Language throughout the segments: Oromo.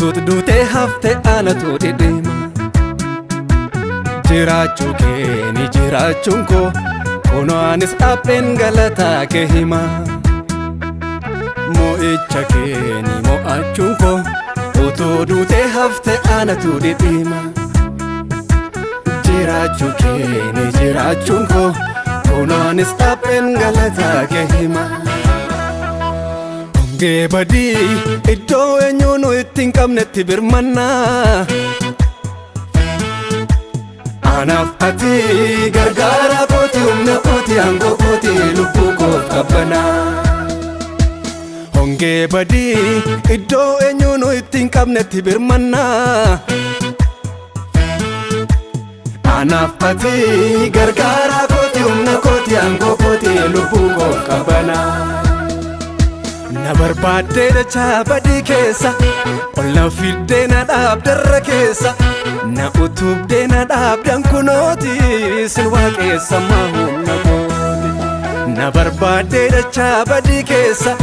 Tut dute hafte anatu didima Jiraachuu kee ni jiraachuun koo Kunoo anis dhaabeen galataa kee hima Mo'icha kee ni mo'achuun koo Utuu dute hafte anatu didima Jiraachuu kee ni jiraachuun koo Kunoo anis dhaabeen galataa kee hima Hongee badii iddoo eenyuun itti hin qabnetti birmannaa Anaaf ati gargaara kooti humna kooti aangoo kooti lubbuu koof qabbanaa Hongee badii iddoo eenyuun itti hin qabnetti birmannaa Anaaf ati gargaara kooti humna kooti aangoo kooti lubbuu koof qabbanaa Na barbaadde dachaa badii keessa Ol na fidde na dhaabdarra keessa Na utubde na dhaabdan kunooti Sin waaqessa humna kooti Na barbaadde dachaa badii keessa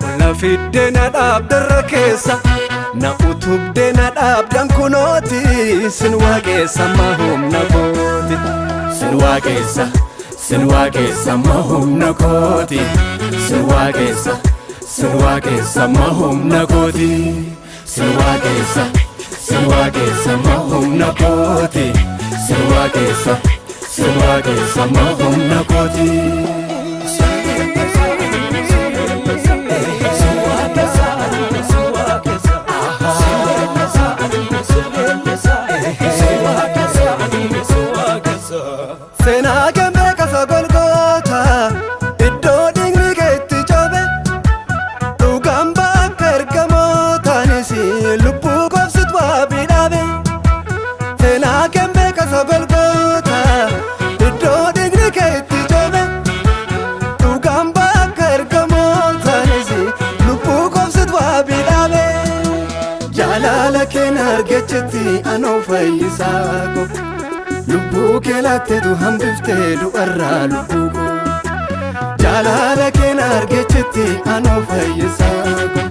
Ol na fidde na dhaabdarra keessa Na utubde na dhaabdan kunooti Sin waaqessa humna kooti Sin waaqessa humna kooti Sin waaqessa humna kooti Sin waaqessa humna kooti Sin waaqessa humna kooti Seenaa kee kasa Golgoota iddoo dhiigni keetti coobe Dhugaan bakka ergamootanis lubbuu koofsit waabii dhaabe Seenaa kee kasa Golgoota iddoo dhiigni keetti coobe Dhugaan bakka ergamootanis lubbuu koofsit waabii dhaabe Jaalala kee argachetti anoo fayyisaa koo Lubbuu kee laatteetu hambiftee du'arraa lubbuu koo Jaalala kee argachetti anoo fayyisaa koo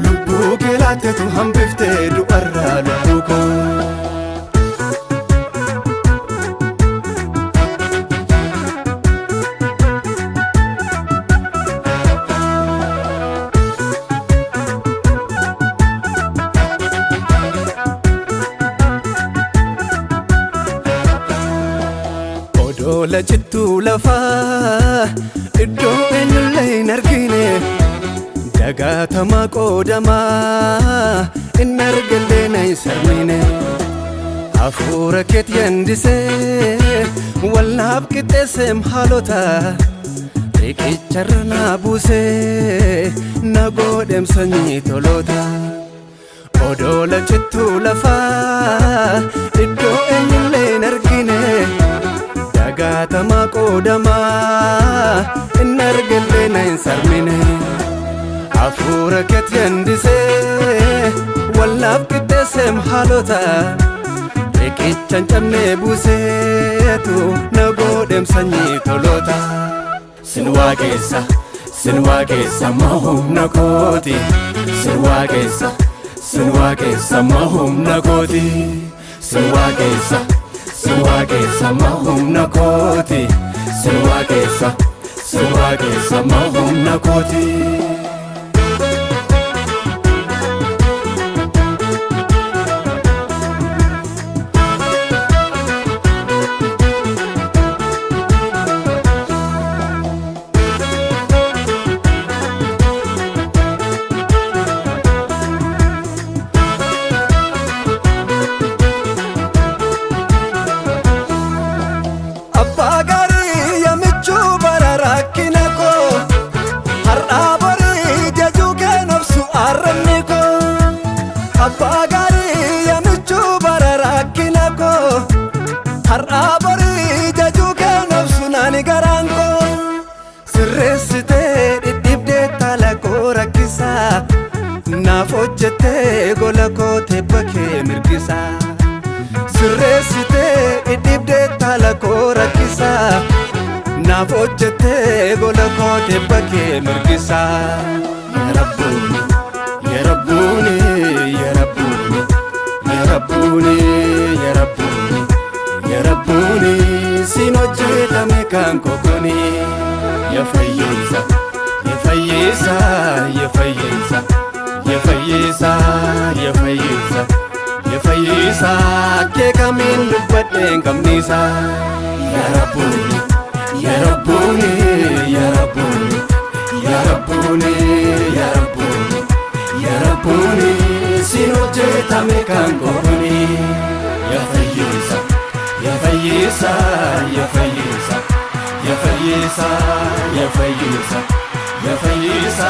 Lubbuu kee laatteetu hambiftee du'arraa lubbuu koo Odola jittuu lafaa iddoo eenyullee hin argine Dagaatamaa qoodamaa hin argallee na hin sarmine Hafuura keetti yandisee walnaaf qixxeesseem haalota Riqicharra na buusee na godheem sanyii toloota Odola jittuu lafaa iddoo eenyullee hin argine Dagaatamaa qoodamaa hin argallee na hin sarmine Hafuura keetti yandisee walnaaf qixxeesseem haalota Riqichan cabnee buuseetu na godheem sanyii toloota Sin waaqessa humna kooti Sin waaqessa humna kooti Sin waaqessa humna kooti Sin waaqessa humna kooti Abbaa gaarii yamichuu bara rakkina koo Har'aa borii jajuu kee nobsu arranni koo Abbaa gaarii yamichuu bara rakkina koo Har'aa borii jajuu kee nobsu naani garaan koo Sirreessitee dhidhibdee taala koo rakkisaa Naaf hojjettee gola koo tebba kee mirgisaa Sirreessitee dhidhibdee taala koo rakkisaa Naaf hojjettee gola koo tebba kee mirgisaa Ya Rabbuuni kan kokoni ya fayyisa ya fayyisa ya fayyisa ya fayyisa ya fayyisa ya fayyisa ke kamin dubbadhen kamnisa ya rabbuni ya rabbuni ya rabbuni ya rabbuni ya rabbuni ya rabbuni sinoje tame kan kokoni ya fayyisa ya fayyisa ya fayyisa ya fayyisa ya fayyisa ya fayyisa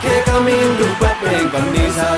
ke kamin dubbadhen kamnisa